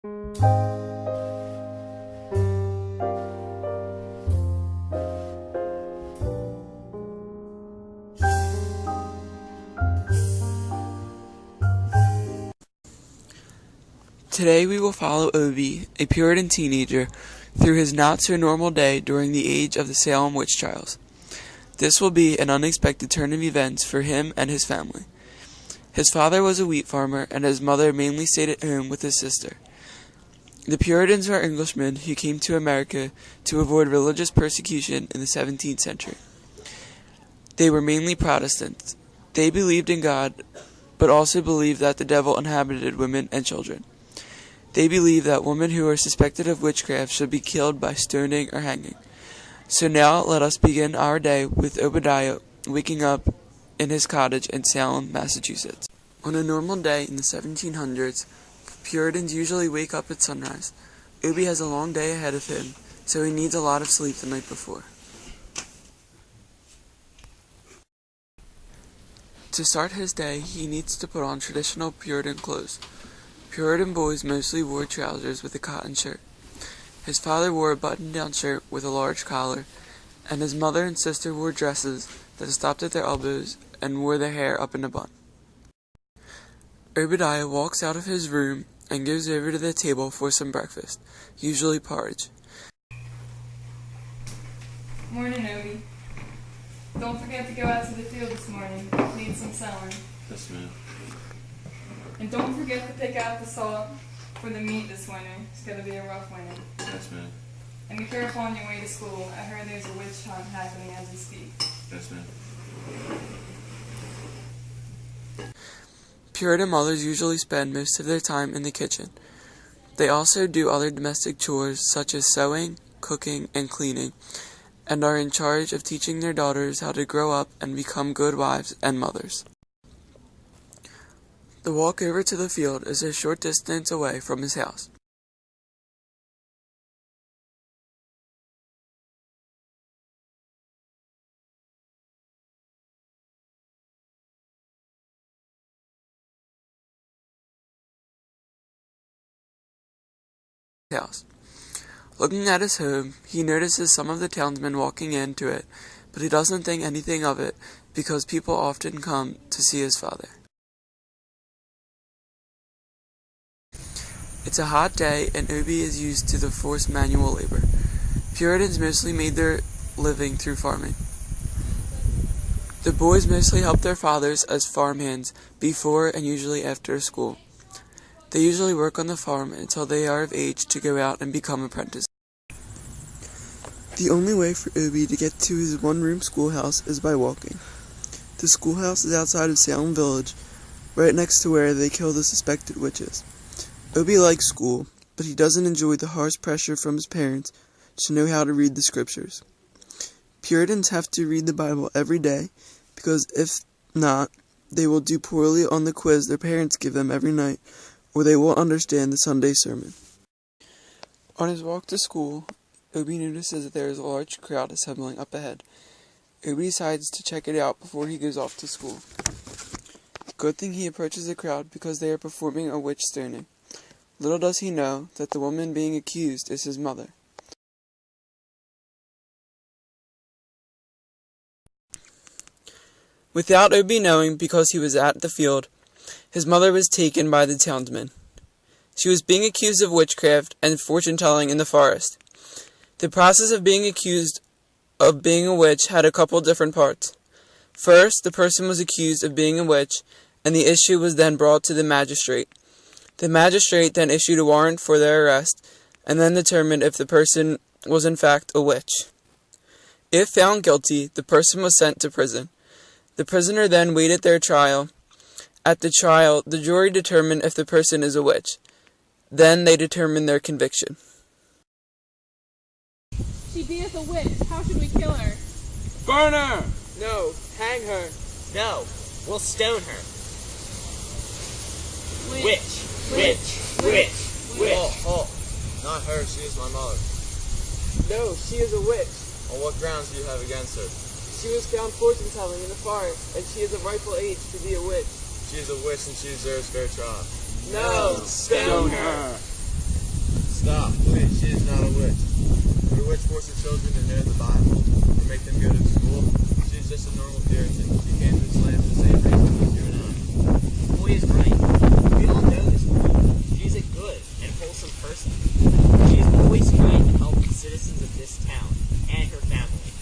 Today we will follow Obi, a Puritan teenager, through his not-so-normal day during the age of the Salem witch trials. This will be an unexpected turn of events for him and his family. His father was a wheat farmer, and his mother mainly stayed at home with his sister. The Puritans were Englishmen who came to America to avoid religious persecution in the 17th century. They were mainly Protestants. They believed in God, but also believed that the devil inhabited women and children. They believed that women who are suspected of witchcraft should be killed by stoning or hanging. So now let us begin our day with Obadiah waking up in his cottage in Salem, Massachusetts. On a normal day in the 1700s, Puritans usually wake up at sunrise. Obi has a long day ahead of him, so he needs a lot of sleep the night before. To start his day, he needs to put on traditional Puritan clothes. Puritan boys mostly wore trousers with a cotton shirt. His father wore a button-down shirt with a large collar, and his mother and sister wore dresses that stopped at their elbows and wore their hair up in a bun. Obadiah walks out of his room and goes over to the table for some breakfast, usually porridge. Morning, Obi. Don't forget to go out to the field this morning. Need some sowing. Yes, ma'am. And don't forget to pick out the salt for the meat this winter. It's going to be a rough winter. Yes, ma'am. And be careful on your way to school. I heard there's a witch hunt happening as we speak. Yes, ma'am. Puritan mothers usually spend most of their time in the kitchen. They also do other domestic chores such as sewing, cooking, and cleaning, and are in charge of teaching their daughters how to grow up and become good wives and mothers. The walk over to the field is a short distance away from his house. Looking at his home, he notices some of the townsmen walking into it, but he doesn't think anything of it because people often come to see his father. It's a hot day, and Obi is used to the forced manual labor. Puritans mostly made their living through farming. The boys mostly help their fathers as farmhands before and usually after school. They usually work on the farm until they are of age to go out and become apprentices. The only way for Obi to get to his one-room schoolhouse is by walking. The schoolhouse is outside of Salem Village, right next to where they kill the suspected witches. Obi likes school, but he doesn't enjoy the harsh pressure from his parents to know how to read the scriptures. Puritans have to read the Bible every day, because if not, they will do poorly on the quiz their parents give them every night, or they won't understand the Sunday sermon. On his walk to school, Obi notices that there is a large crowd assembling up ahead. Obi decides to check it out before he goes off to school. Good thing he approaches the crowd because they are performing a witch stoning. Little does he know that the woman being accused is his mother. Without Obi knowing, because he was at the field, his mother was taken by the townsmen. She was being accused of witchcraft and fortune-telling in the forest. The process of being accused of being a witch had a couple different parts. First, the person was accused of being a witch, and the issue was then brought to the magistrate. The magistrate then issued a warrant for their arrest, and then determined if the person was in fact a witch. If found guilty, the person was sent to prison. The prisoner then waited their trial. At the trial, the jury determined if the person is a witch. Then they determined their conviction. She beeth a witch. How should we kill her? Burn her! No, hang her. No, we'll stone her. Witch. Witch. Oh, not her, she is my mother. No, she is a witch. On what grounds do you have against her? She was found fortune-telling in the forest, and she is of rightful age to be a witch. She is a witch and she deserves fair trial. No, Stone her! she is not a witch. If a witch forces children to know the Bible or make them go to school, she is just a normal Puritan. She came to this land for the same reason as you and I. Boy is right. We all know this woman. She's a good and wholesome person. She is always trying to help the citizens of this town and her family.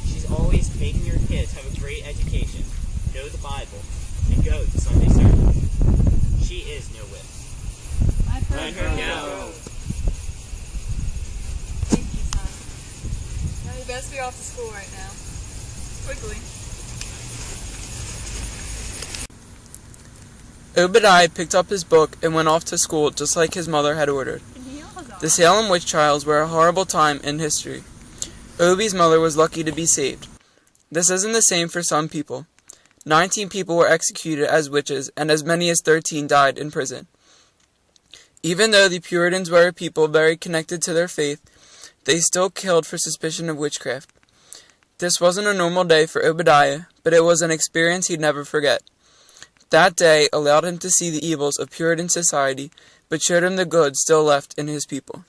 She's always making her kids have a great education, know the Bible, and go to Sunday service. She is no witch. Let her go. Thank you, son. Now you best be off to school right now. Quickly. Obadiah picked up his book and went off to school just like his mother had ordered. The Salem witch trials were a horrible time in history. Obi's mother was lucky to be saved. This isn't the same for some people. 19 people were executed as witches, and as many as 13 died in prison. Even though the Puritans were a people very connected to their faith, they still killed for suspicion of witchcraft. This wasn't a normal day for Obadiah, but it was an experience he'd never forget. That day allowed him to see the evils of Puritan society, but showed him the good still left in his people.